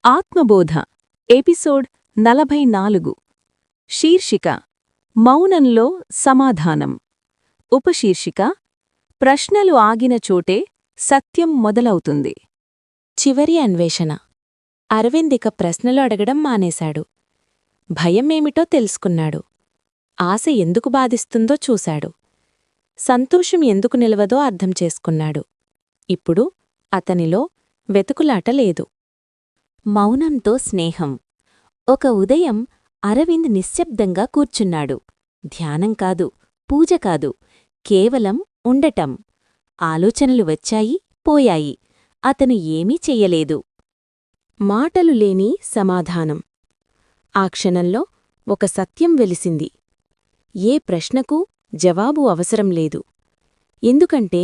ఆత్మబోధ episode 44 శీర్షిక మౌనంలో సమాధానం ఉపశీర్షిక ప్రశ్నలు ఆగిన చోటే సత్యం మొదలవుతుంది. చివరి అన్వేషణ. అరవిందిక ప్రశ్నలు అడగడం మానేశాడు. భయమేమిటో తెలుసుకున్నాడు. ఆశ ఎందుకు బాధిస్తుందో చూశాడు. సంతోషం ఎందుకు నిలవదో అర్థం చేసుకున్నాడు. ఇప్పుడు అతనిలో వెతుకులాట లేదు. మౌనంతో స్నేహం. ఒక ఉదయం అరవింద్ నిశ్శబ్దంగా కూర్చున్నాడు. ధ్యానం కాదు, పూజ కాదు, కేవలం ఉండటం. ఆలోచనలు వచ్చాయి, పోయాయి. అతను ఏమీ చెయ్యలేదు. మాటలు లేని సమాధానం. ఆ క్షణంలో ఒక సత్యం వెలిసింది. ఏ ప్రశ్నకు జవాబు అవసరం లేదు. ఎందుకంటే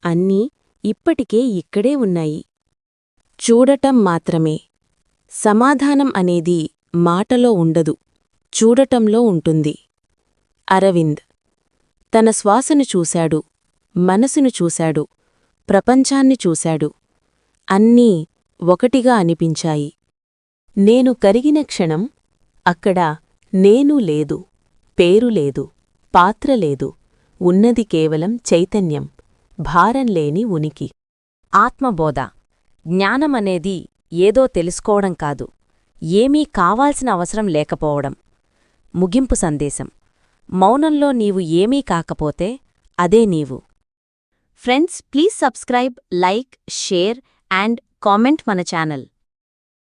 అన్నీ ఇప్పటికే ఇక్కడే ఉన్నాయి. చూడటం మాత్రమే. సమాధానం అనేది మాటలో ఉండదు, చూడటంలో ఉంటుంది. అరవింద్ తన శ్వాసను చూశాడు, మనసును చూశాడు, ప్రపంచాన్ని చూశాడు. అన్నీ ఒకటిగా అనిపించాయి. నేను కరిగిన క్షణం అక్కడ నేను లేదు, పేరు లేదు, పాత్ర లేదు. ఉన్నది కేవలం చైతన్యం, భారంలేని ఉనికి. ఆత్మబోధ. జ్ఞానమనేది ఏదో తెలుసుకోవడం కాదు, ఏమీ కావాల్సిన అవసరం లేకపోవడం. ముగింపు సందేశం. మౌనంలో నీవు ఏమీ కాకపోతే అదే నీవు. Friends, please subscribe, like, share and comment మన ఛానల్.